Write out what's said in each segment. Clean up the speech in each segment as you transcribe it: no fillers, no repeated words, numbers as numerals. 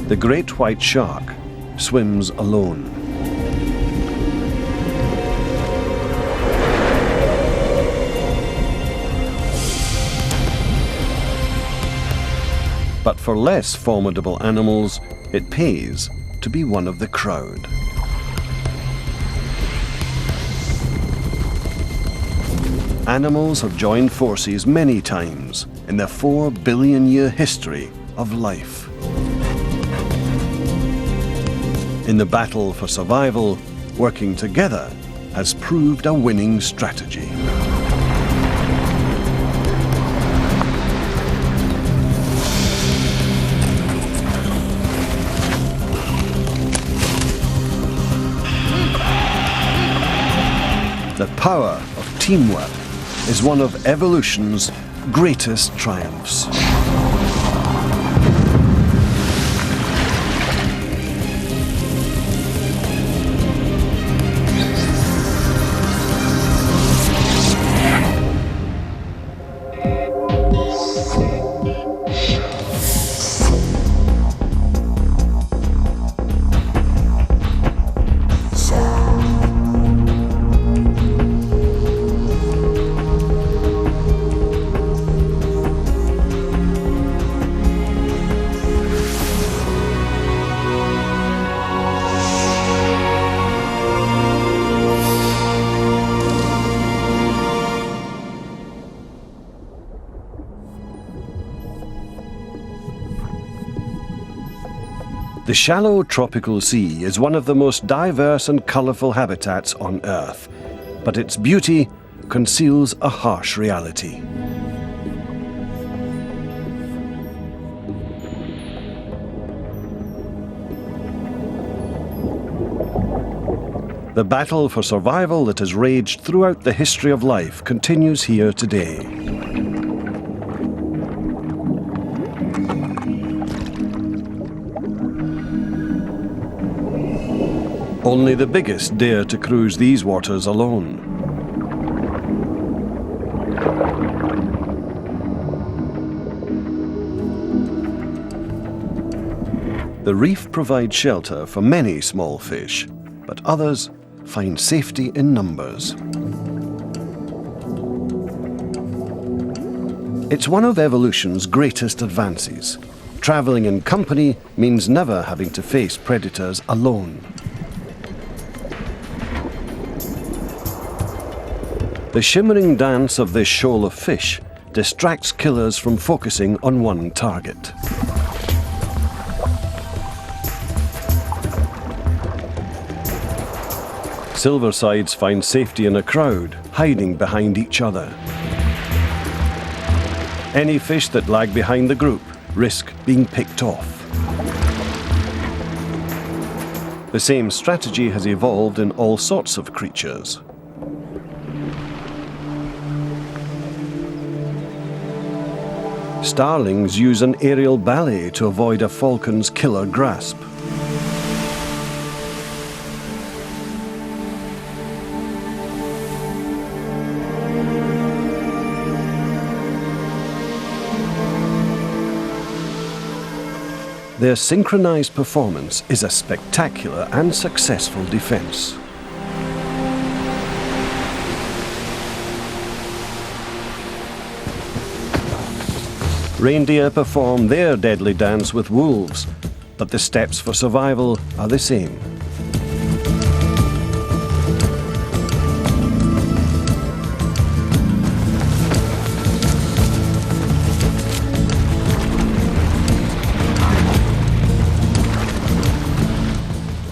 The great white shark swims alone. But for less formidable animals, it pays to be one of the crowd. Animals have joined forces many times in their 4 billion-year history of life. In the battle for survival, working together has proved a winning strategy. The power of teamwork is one of evolution's greatest triumphs. The shallow tropical sea is one of the most diverse and colourful habitats on Earth, but its beauty conceals a harsh reality. The battle for survival that has raged throughout the history of life continues here today. Only the biggest dare to cruise these waters alone. The reef provides shelter for many small fish, but others find safety in numbers. It's one of evolution's greatest advances. Traveling in company means never having to face predators alone. The shimmering dance of this shoal of fish distracts killers from focusing on one target. Silversides find safety in a crowd, hiding behind each other. Any fish that lag behind the group risk being picked off. The same strategy has evolved in all sorts of creatures. Starlings use an aerial ballet to avoid a falcon's killer grasp. Their synchronized performance is a spectacular and successful defense. Reindeer perform their deadly dance with wolves, but the steps for survival are the same.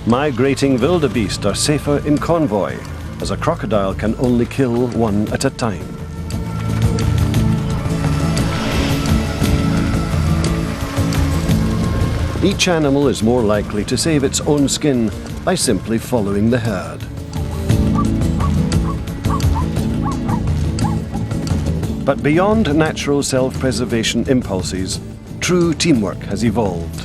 Migrating wildebeest are safer in convoy, as a crocodile can only kill one at a time. Each animal is more likely to save its own skin by simply following the herd. But beyond natural self-preservation impulses, true teamwork has evolved.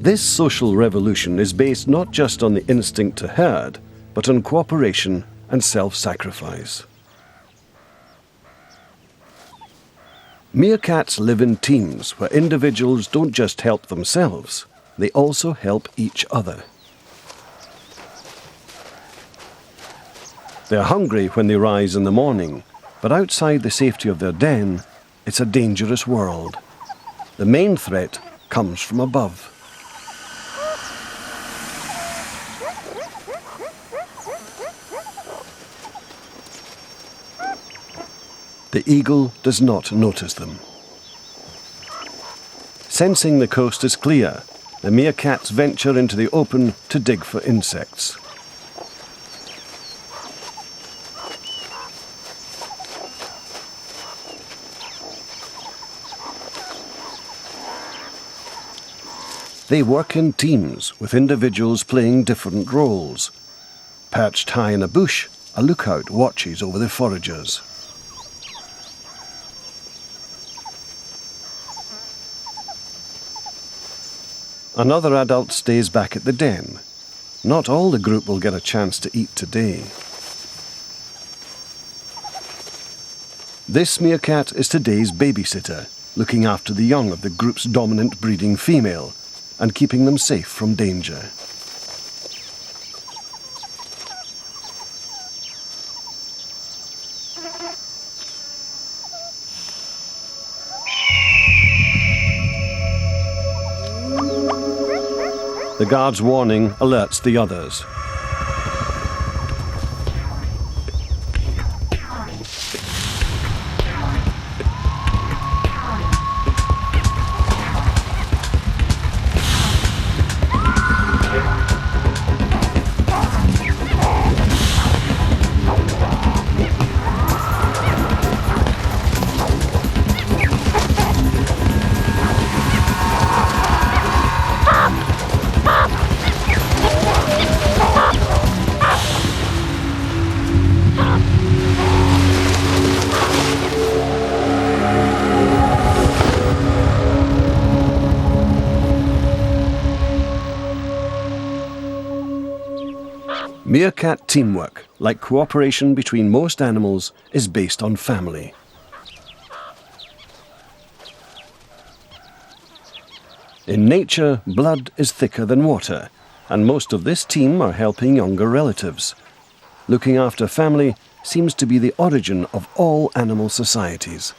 This social revolution is based not just on the instinct to herd, but on cooperation and self-sacrifice. Meerkats live in teams where individuals don't just help themselves, they also help each other. They're hungry when they rise in the morning, but outside the safety of their den, it's a dangerous world. The main threat comes from above. The eagle does not notice them. Sensing the coast is clear, the meerkats venture into the open to dig for insects. They work in teams, with individuals playing different roles. Perched high in a bush, a lookout watches over the foragers. Another adult stays back at the den. Not all the group will get a chance to eat today. This meerkat is today's babysitter, looking after the young of the group's dominant breeding female and keeping them safe from danger. The guard's warning alerts the others. Meerkat teamwork, like cooperation between most animals, is based on family. In nature, blood is thicker than water, and most of this team are helping younger relatives. Looking after family seems to be the origin of all animal societies.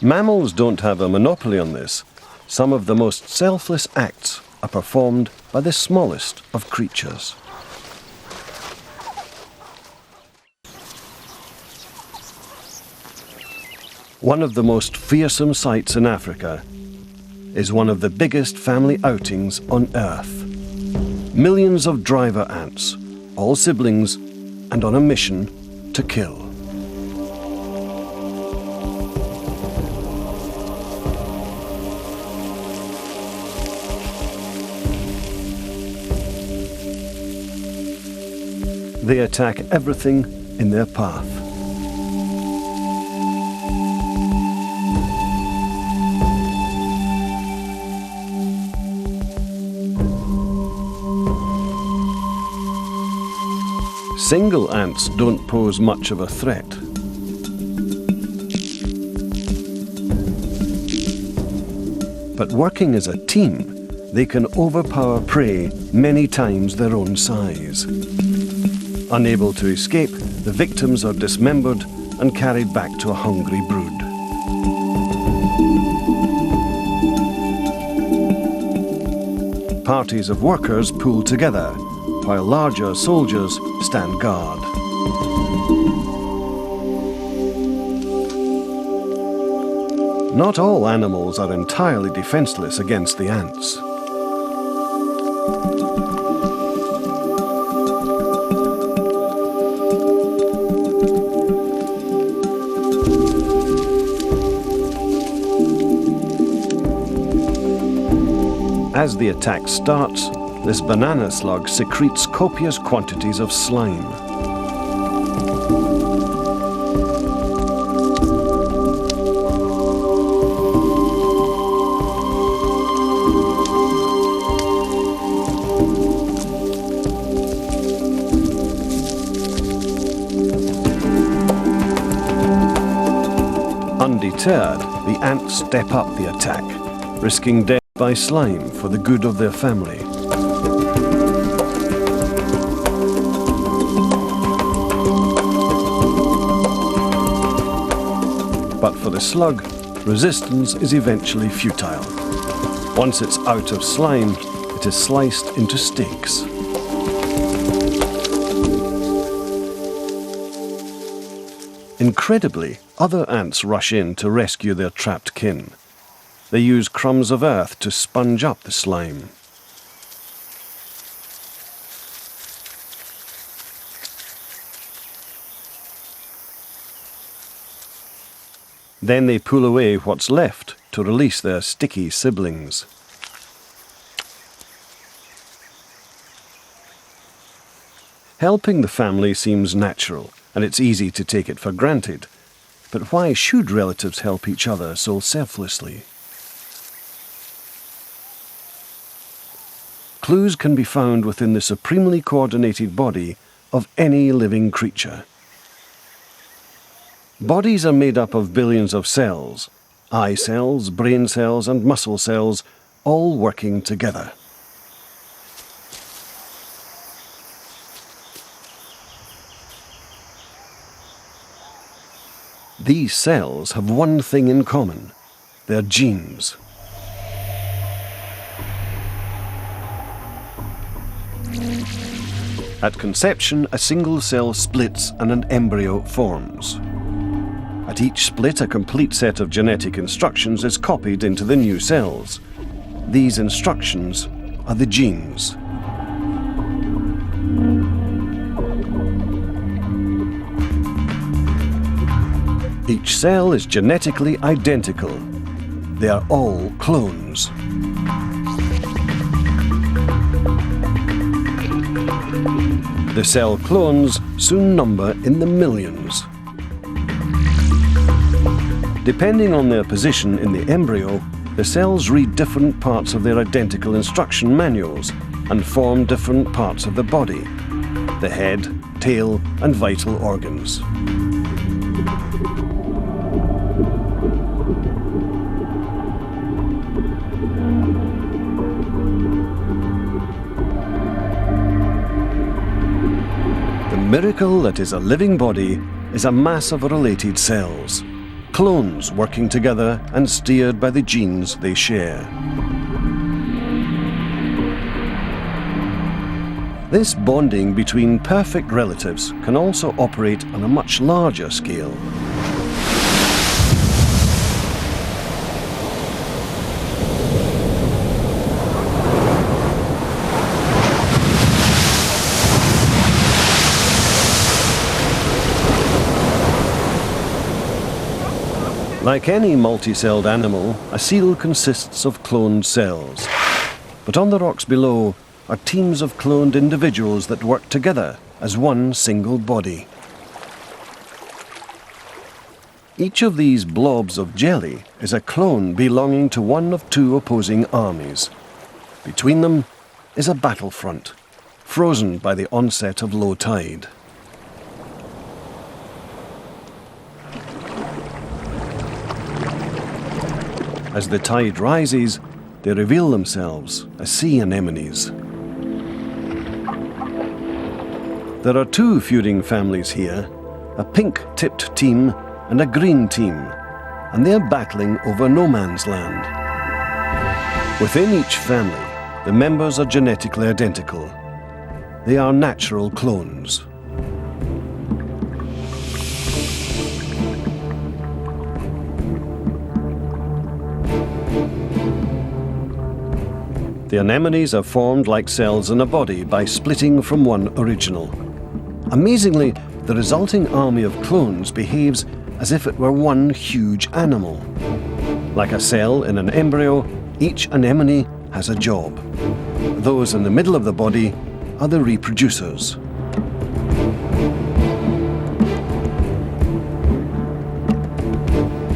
Mammals don't have a monopoly on this. Some of the most selfless acts are performed by the smallest of creatures. One of the most fearsome sights in Africa is one of the biggest family outings on Earth. Millions of driver ants, all siblings, and on a mission to kill. They attack everything in their path. Single ants don't pose much of a threat. But working as a team, they can overpower prey many times their own size. Unable to escape, the victims are dismembered and carried back to a hungry brood. Parties of workers pool together, while larger soldiers stand guard. Not all animals are entirely defenseless against the ants. As the attack starts, this banana slug secretes copious quantities of slime. Undeterred, the ants step up the attack, risking death by slime for the good of their family. But for the slug, resistance is eventually futile. Once it's out of slime, it is sliced into steaks. Incredibly, other ants rush in to rescue their trapped kin. They use crumbs of earth to sponge up the slime. Then they pull away what's left to release their sticky siblings. Helping the family seems natural, and it's easy to take it for granted. But why should relatives help each other so selflessly? Clues can be found within the supremely coordinated body of any living creature. Bodies are made up of billions of cells, eye cells, brain cells, and muscle cells, all working together. These cells have one thing in common: their genes. At conception, a single cell splits and an embryo forms. At each split, a complete set of genetic instructions is copied into the new cells. These instructions are the genes. Each cell is genetically identical. They are all clones. The cell clones soon number in the millions. Depending on their position in the embryo, the cells read different parts of their identical instruction manuals and form different parts of the body: the head, tail, and vital organs. The miracle that is a living body is a mass of related cells, clones working together and steered by the genes they share. This bonding between perfect relatives can also operate on a much larger scale. Like any multi-celled animal, a seal consists of cloned cells. But on the rocks below are teams of cloned individuals that work together as one single body. Each of these blobs of jelly is a clone belonging to one of two opposing armies. Between them is a battlefront, frozen by the onset of low tide. As the tide rises, they reveal themselves as sea anemones. There are two feuding families here, a pink-tipped team and a green team, and they're battling over no man's land. Within each family, the members are genetically identical. They are natural clones. The anemones are formed like cells in a body by splitting from one original. Amazingly, the resulting army of clones behaves as if it were one huge animal. Like a cell in an embryo, each anemone has a job. Those in the middle of the body are the reproducers.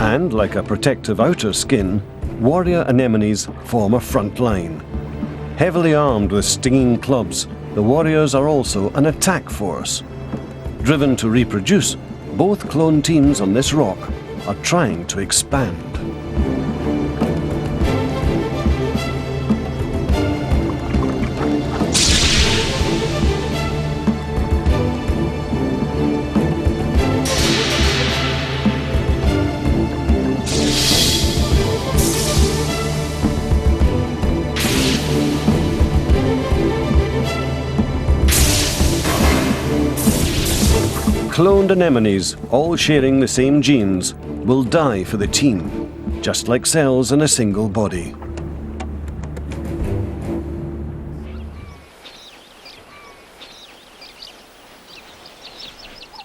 And like a protective outer skin, warrior anemones form a front line. Heavily armed with stinging clubs, the warriors are also an attack force. Driven to reproduce, both clone teams on this rock are trying to expand. Cloned anemones, all sharing the same genes, will die for the team, just like cells in a single body.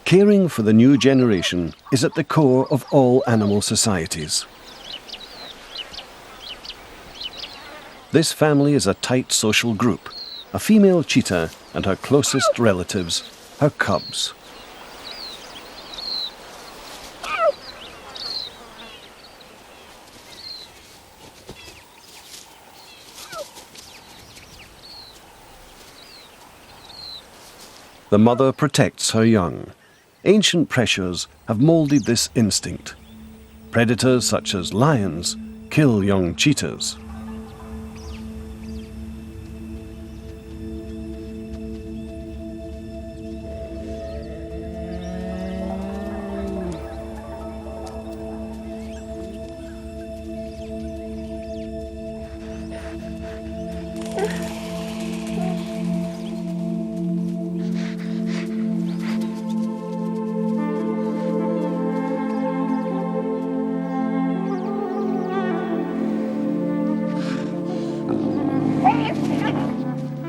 Caring for the new generation is at the core of all animal societies. This family is a tight social group, a female cheetah and her closest relatives, her cubs. The mother protects her young. Ancient pressures have molded this instinct. Predators such as lions kill young cheetahs.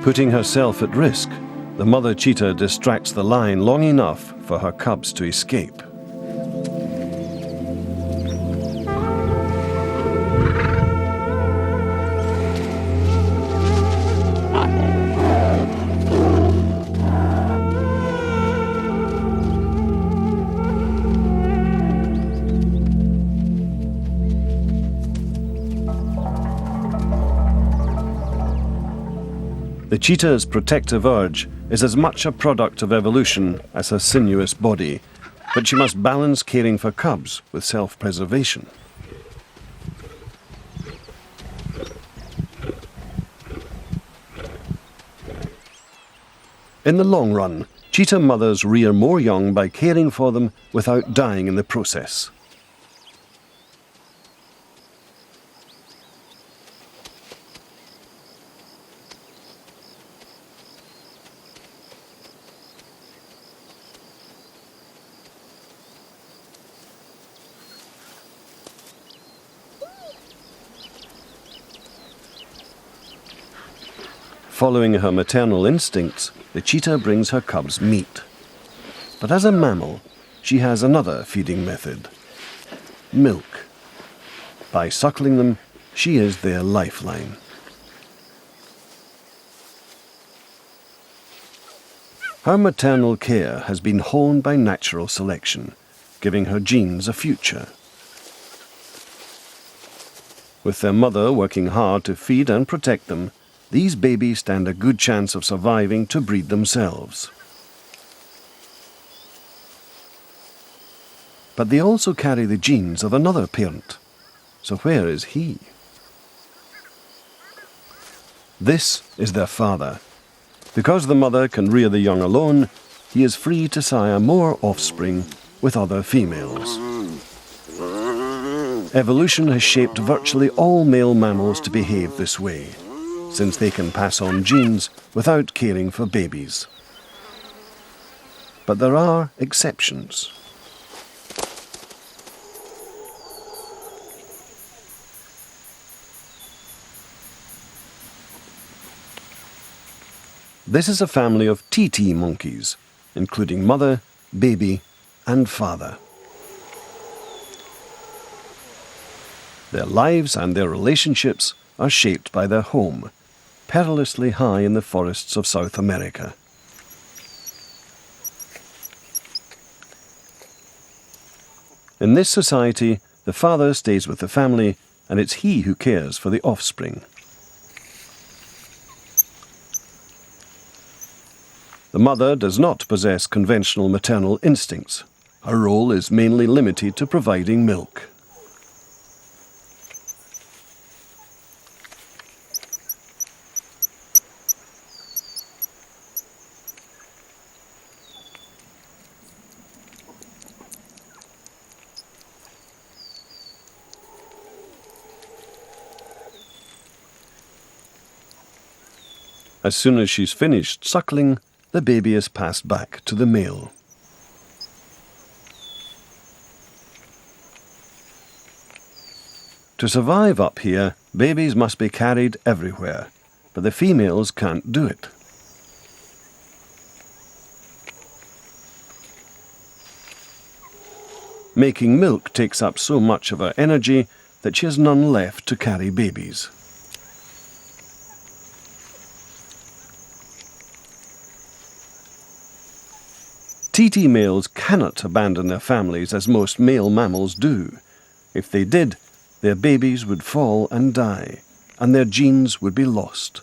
Putting herself at risk, the mother cheetah distracts the lion long enough for her cubs to escape. The cheetah's protective urge is as much a product of evolution as her sinuous body, but she must balance caring for cubs with self-preservation. In the long run, cheetah mothers rear more young by caring for them without dying in the process. Following her maternal instincts, the cheetah brings her cubs meat. But as a mammal, she has another feeding method: milk. By suckling them, she is their lifeline. Her maternal care has been honed by natural selection, giving her genes a future. With their mother working hard to feed and protect them, these babies stand a good chance of surviving to breed themselves. But they also carry the genes of another parent. So where is he? This is their father. Because the mother can rear the young alone, he is free to sire more offspring with other females. Evolution has shaped virtually all male mammals to behave this way, since they can pass on genes without caring for babies. But there are exceptions. This is a family of TT monkeys, including mother, baby, and father. Their lives and their relationships are shaped by their home, perilously high in the forests of South America. In this society, the father stays with the family, and it's he who cares for the offspring. The mother does not possess conventional maternal instincts. Her role is mainly limited to providing milk. As soon as she's finished suckling, the baby is passed back to the male. To survive up here, babies must be carried everywhere, but the females can't do it. Making milk takes up so much of her energy that she has none left to carry babies. TT males cannot abandon their families as most male mammals do. If they did, their babies would fall and die, and their genes would be lost.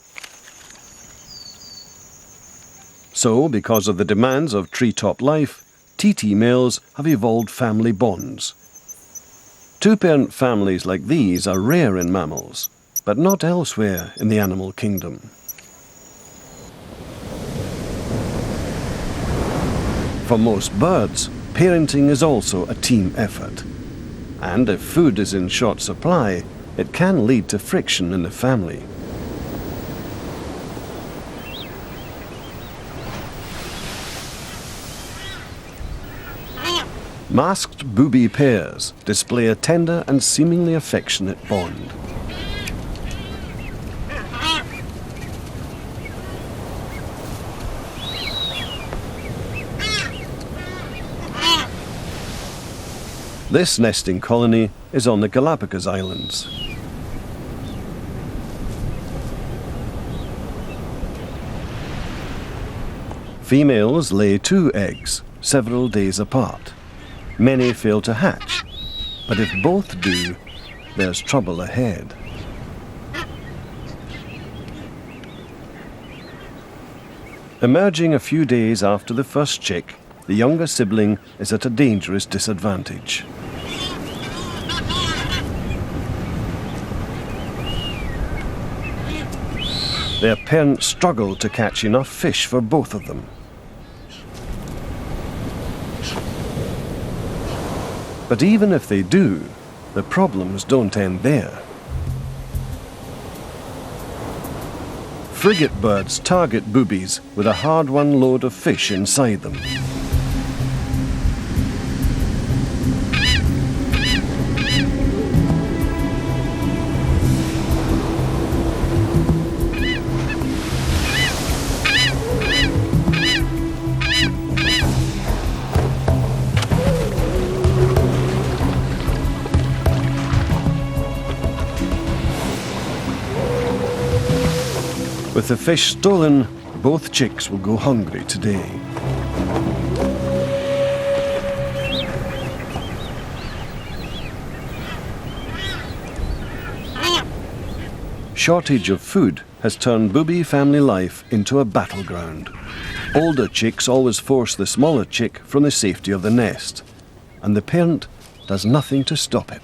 So, because of the demands of treetop life, TT males have evolved family bonds. Two-parent families like these are rare in mammals, but not elsewhere in the animal kingdom. For most birds, parenting is also a team effort. And if food is in short supply, it can lead to friction in the family. Masked booby pairs display a tender and seemingly affectionate bond. This nesting colony is on the Galapagos Islands. Females lay 2 eggs, several days apart. Many fail to hatch, but if both do, there's trouble ahead. Emerging a few days after the first chick, the younger sibling is at a dangerous disadvantage. Their parents struggle to catch enough fish for both of them. But even if they do, the problems don't end there. Frigate birds target boobies with a hard-won load of fish inside them. With the fish stolen, both chicks will go hungry today. Shortage of food has turned booby family life into a battleground. Older chicks always force the smaller chick from the safety of the nest, and the parent does nothing to stop it.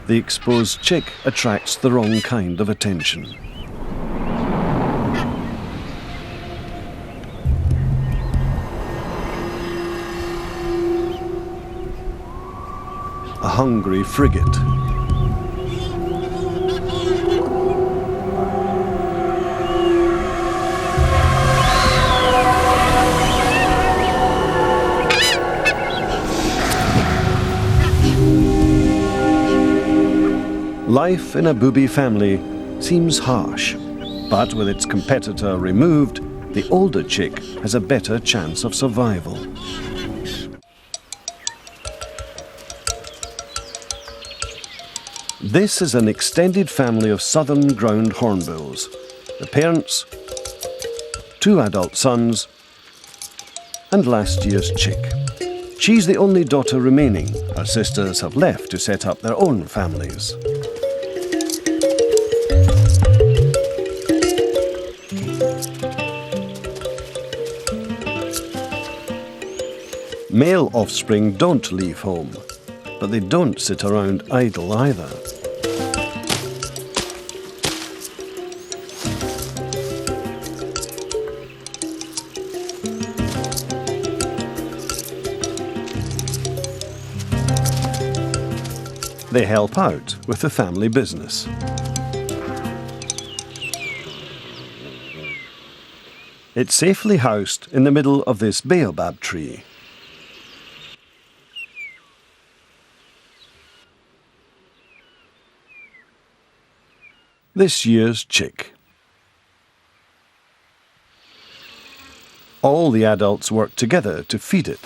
The exposed chick attracts the wrong kind of attention. A hungry frigate. Life in a booby family seems harsh, but with its competitor removed, the older chick has a better chance of survival. This is an extended family of southern ground hornbills. The parents, 2 adult sons, and last year's chick. She's the only daughter remaining. Her sisters have left to set up their own families. Male offspring don't leave home, but they don't sit around idle either. They help out with the family business. It's safely housed in the middle of this baobab tree. This year's chick. All the adults work together to feed it,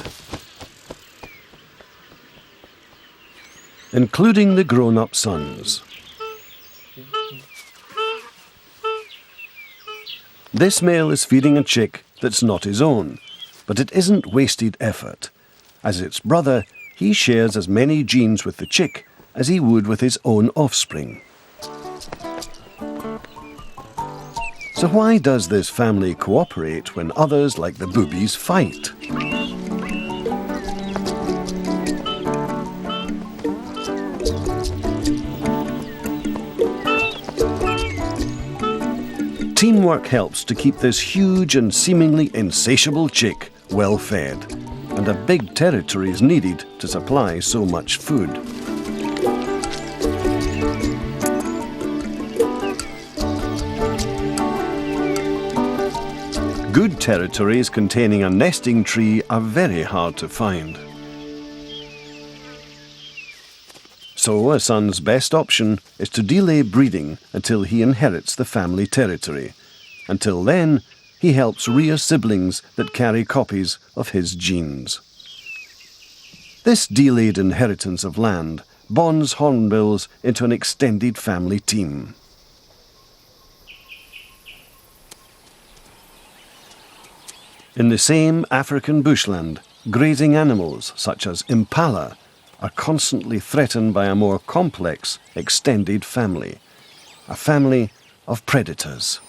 including the grown-up sons. This male is feeding a chick that's not his own, but it isn't wasted effort. As its brother, he shares as many genes with the chick as he would with his own offspring. So why does this family cooperate when others, like the boobies, fight? Teamwork helps to keep this huge and seemingly insatiable chick well fed, and a big territory is needed to supply so much food. Good territories containing a nesting tree are very hard to find. So a son's best option is to delay breeding until he inherits the family territory. Until then, he helps rear siblings that carry copies of his genes. This delayed inheritance of land bonds hornbills into an extended family team. In the same African bushland, grazing animals such as impala are constantly threatened by a more complex, extended family, a family of predators.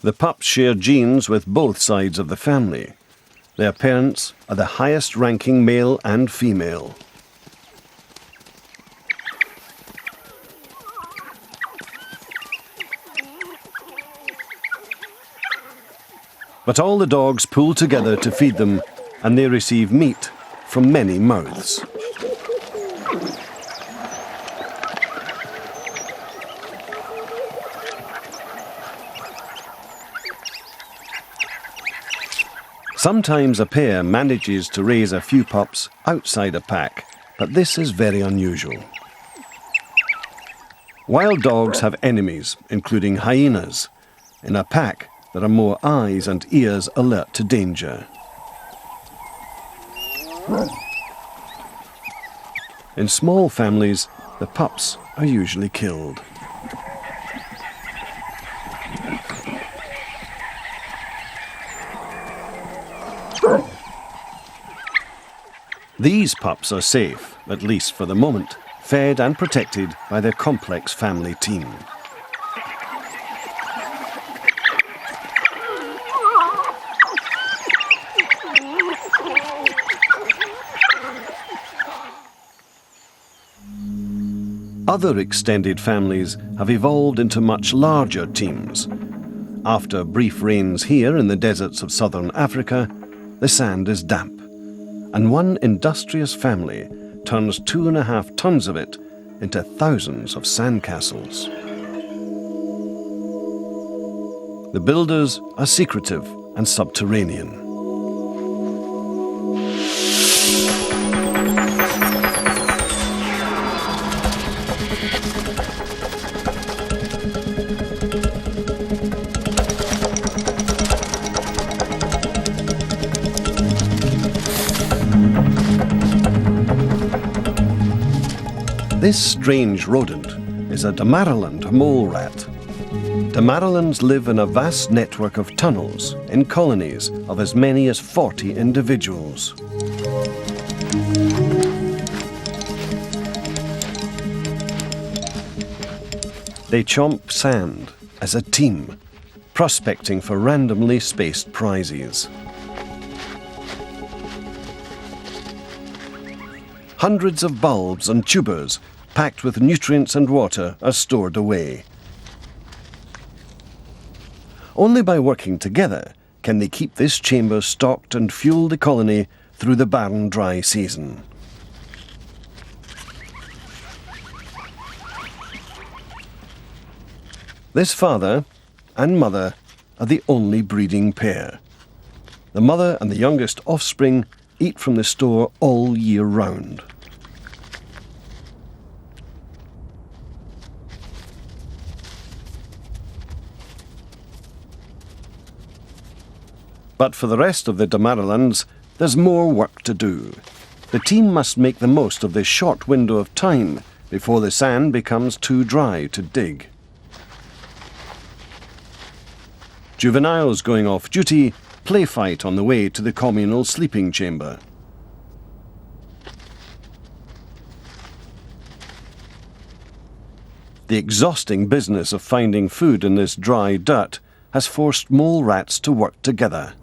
The pups share genes with both sides of the family. Their parents are the highest-ranking male and female. But all the dogs pool together to feed them, and they receive meat from many mouths. Sometimes a pair manages to raise a few pups outside a pack, but this is very unusual. Wild dogs have enemies, including hyenas. In a pack, there are more eyes and ears alert to danger. In small families, the pups are usually killed. These pups are safe, at least for the moment, fed and protected by their complex family team. Other extended families have evolved into much larger teams. After brief rains here in the deserts of southern Africa, the sand is damp, and one industrious family turns 2.5 tons of it into thousands of sandcastles. The builders are secretive and subterranean. This strange rodent is a Damaraland mole rat. Damarands live in a vast network of tunnels in colonies of as many as 40 individuals. They chomp sand as a team, prospecting for randomly spaced prizes. Hundreds of bulbs and tubers packed with nutrients and water are stored away. Only by working together can they keep this chamber stocked and fuel the colony through the barren dry season. This father and mother are the only breeding pair. The mother and the youngest offspring eat from the store all year round. But for the rest of the Damaralands, there's more work to do. The team must make the most of this short window of time before the sand becomes too dry to dig. Juveniles going off duty play fight on the way to the communal sleeping chamber. The exhausting business of finding food in this dry dirt has forced mole rats to work together.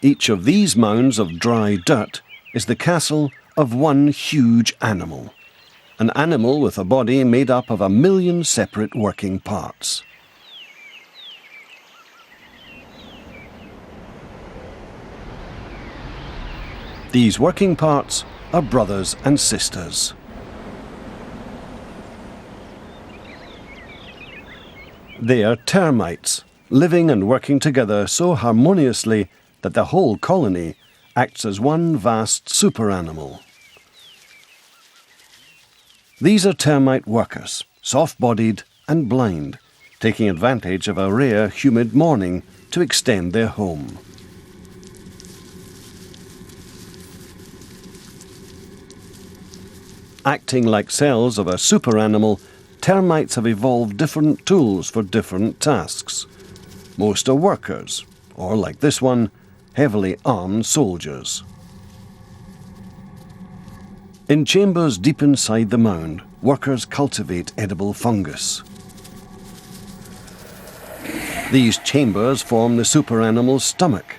Each of these mounds of dry dirt is the castle of one huge animal. An animal with a body made up of 1 million separate working parts. These working parts are brothers and sisters. They are termites, living and working together so harmoniously that the whole colony acts as one vast superanimal. These are termite workers, soft-bodied and blind, taking advantage of a rare, humid morning to extend their home. Acting like cells of a superanimal, termites have evolved different tools for different tasks. Most are workers, or like this one, heavily armed soldiers. In chambers deep inside the mound, workers cultivate edible fungus. These chambers form the superanimal's stomach.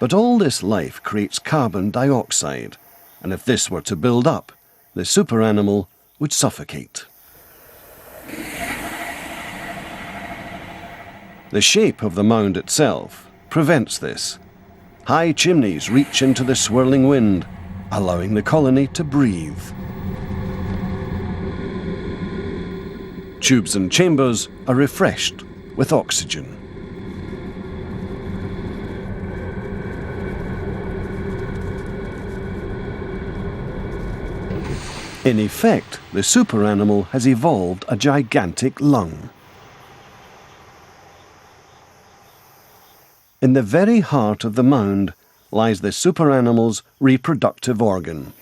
But all this life creates carbon dioxide, and if this were to build up, the superanimal would suffocate. The shape of the mound itself prevents this. High chimneys reach into the swirling wind, allowing the colony to breathe. Tubes and chambers are refreshed with oxygen. In effect, the superanimal has evolved a gigantic lung. In the very heart of the mound lies the superanimal's reproductive organ.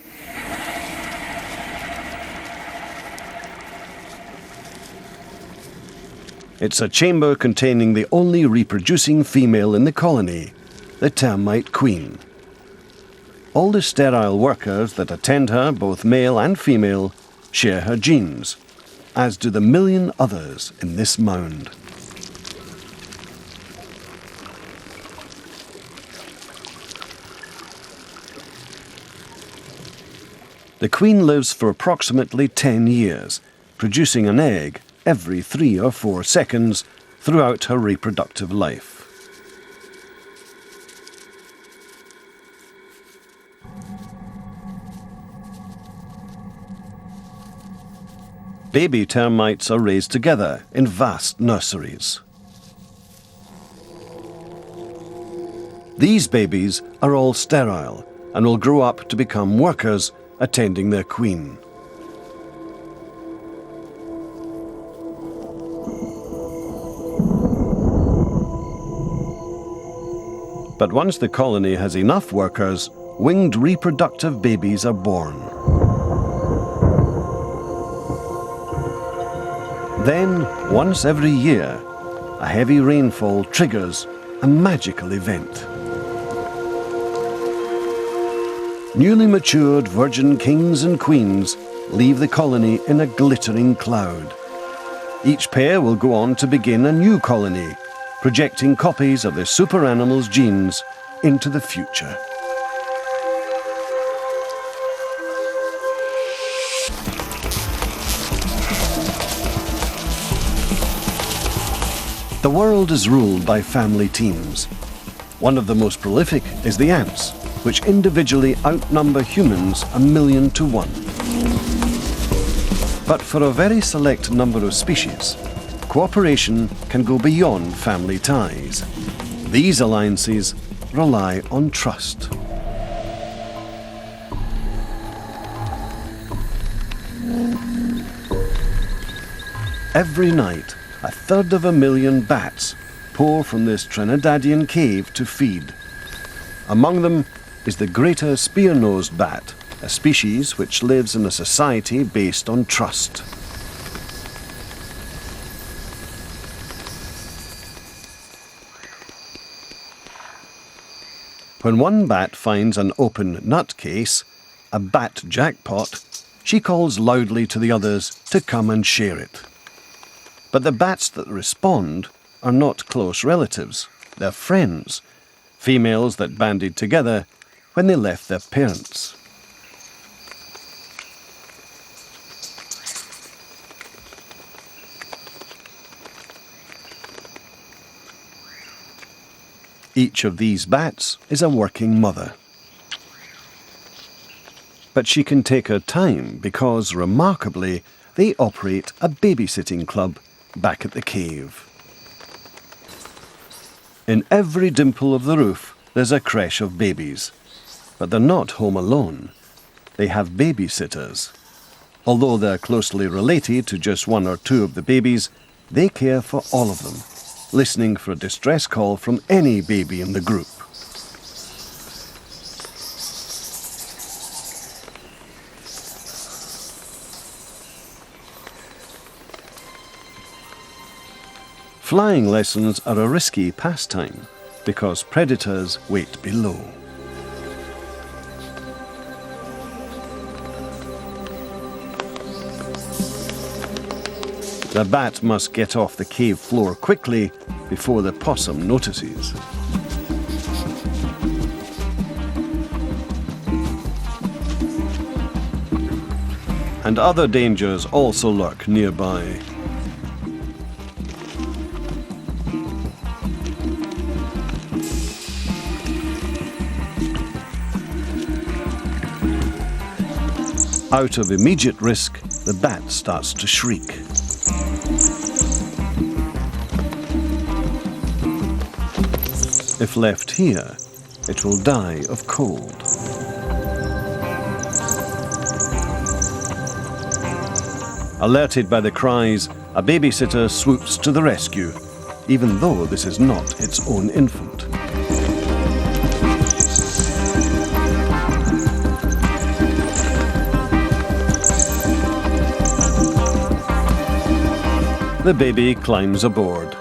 It's a chamber containing the only reproducing female in the colony, the termite queen. All the sterile workers that attend her, both male and female, share her genes, as do the 1 million others in this mound. The queen lives for approximately 10 years, producing an egg every 3 or 4 seconds throughout her reproductive life. Baby termites are raised together in vast nurseries. These babies are all sterile and will grow up to become workers attending their queen. But once the colony has enough workers, winged reproductive babies are born. Then, once every year, a heavy rainfall triggers a magical event. Newly matured virgin kings and queens leave the colony in a glittering cloud. Each pair will go on to begin a new colony, projecting copies of the super animal's genes into the future. The world is ruled by family teams. One of the most prolific is the ants, which individually outnumber humans 1,000,000 to 1. But for a very select number of species, cooperation can go beyond family ties. These alliances rely on trust. Every night, 1/3 bats pour from this Trinidadian cave to feed. Among them is the greater spear-nosed bat, a species which lives in a society based on trust. When one bat finds an open nut case, a bat jackpot, she calls loudly to the others to come and share it. But the bats that respond are not close relatives, they're friends, females that banded together when they left their parents. Each of these bats is a working mother. But she can take her time because, remarkably, they operate a babysitting club back at the cave. In every dimple of the roof, there's a creche of babies. But they're not home alone. They have babysitters. Although they're closely related to just 1 or 2 of the babies, they care for all of them, listening for a distress call from any baby in the group. Flying lessons are a risky pastime because predators wait below. The bat must get off the cave floor quickly before the possum notices. And other dangers also lurk nearby. Out of immediate risk, the bat starts to shriek. If left here, it will die of cold. Alerted by the cries, a babysitter swoops to the rescue, even though this is not its own infant. The baby climbs aboard.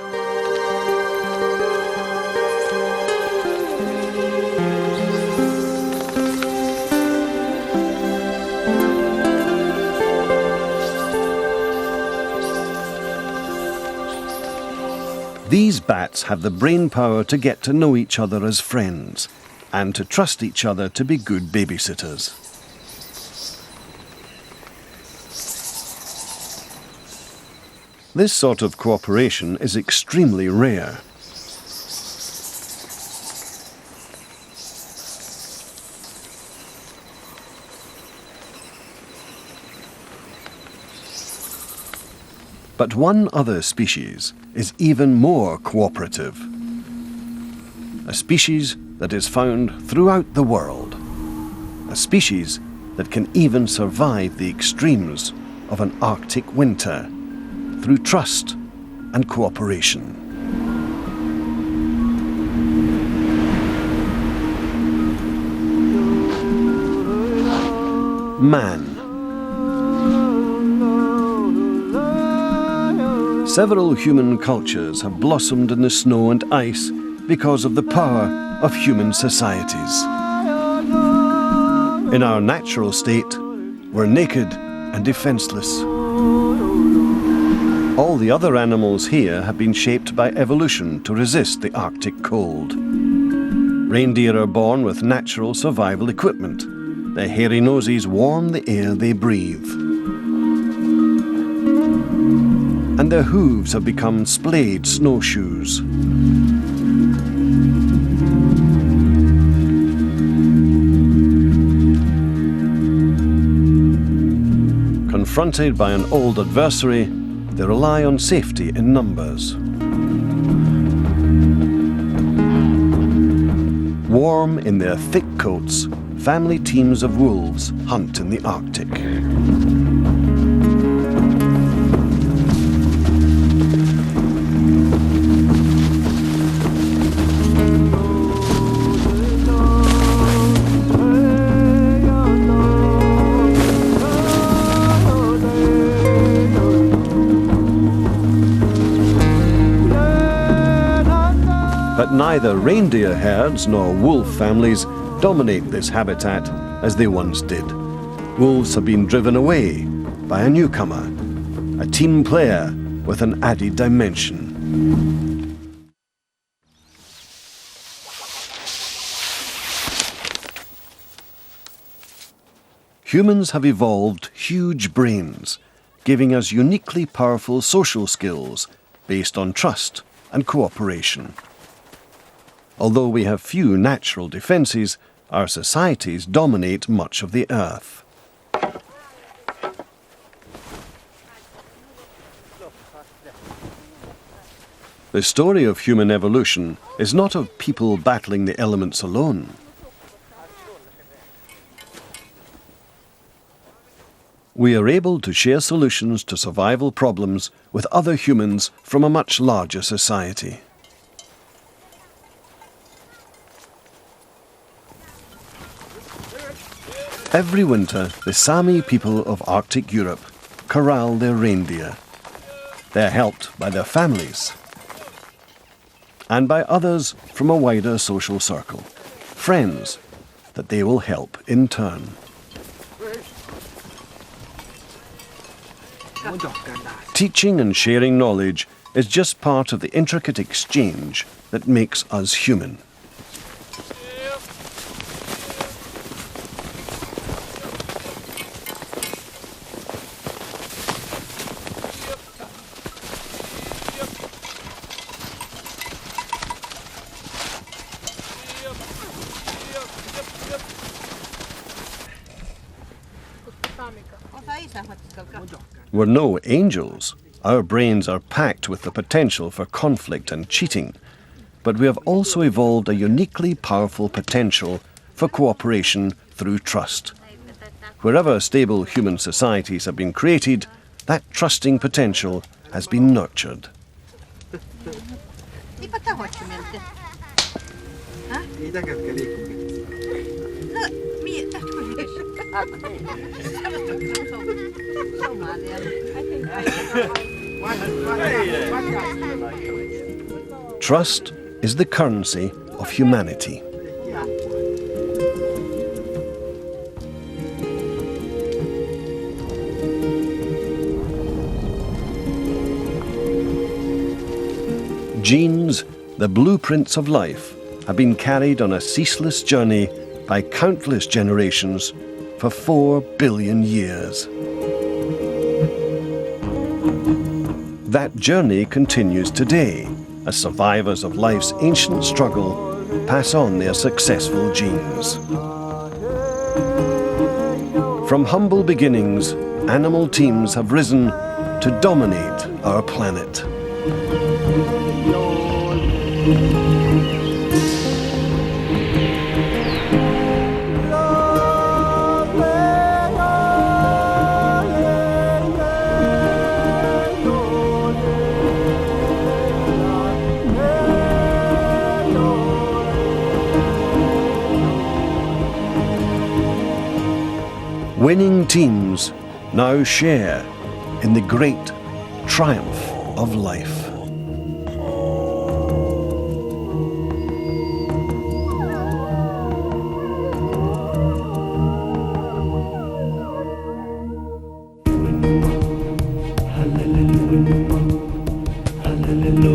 These bats have the brain power to get to know each other as friends and to trust each other to be good babysitters. This sort of cooperation is extremely rare. But one other species is even more cooperative. A species that is found throughout the world. A species that can even survive the extremes of an Arctic winter through trust and cooperation. Man. Several human cultures have blossomed in the snow and ice because of the power of human societies. In our natural state, we're naked and defenseless. All the other animals here have been shaped by evolution to resist the Arctic cold. Reindeer are born with natural survival equipment. Their hairy noses warm the air they breathe. And their hooves have become splayed snowshoes. Confronted by an old adversary, they rely on safety in numbers. Warm in their thick coats, family teams of wolves hunt in the Arctic. But neither reindeer herds nor wolf families dominate this habitat as they once did. Wolves have been driven away by a newcomer, a team player with an added dimension. Humans have evolved huge brains, giving us uniquely powerful social skills based on trust and cooperation. Although we have few natural defences, our societies dominate much of the earth. The story of human evolution is not of people battling the elements alone. We are able to share solutions to survival problems with other humans from a much larger society. Every winter, the Sami people of Arctic Europe corral their reindeer. They're helped by their families and by others from a wider social circle, friends that they will help in turn. Teaching and sharing knowledge is just part of the intricate exchange that makes us human. We're no angels. Our brains are packed with the potential for conflict and cheating. But we have also evolved a uniquely powerful potential for cooperation through trust. Wherever stable human societies have been created, that trusting potential has been nurtured. Trust is the currency of humanity. Genes, the blueprints of life, have been carried on a ceaseless journey by countless generations for 4 billion years. That journey continues today as survivors of life's ancient struggle pass on their successful genes. From humble beginnings, animal teams have risen to dominate our planet. Winning teams now share in the great triumph of life. Hallelujah.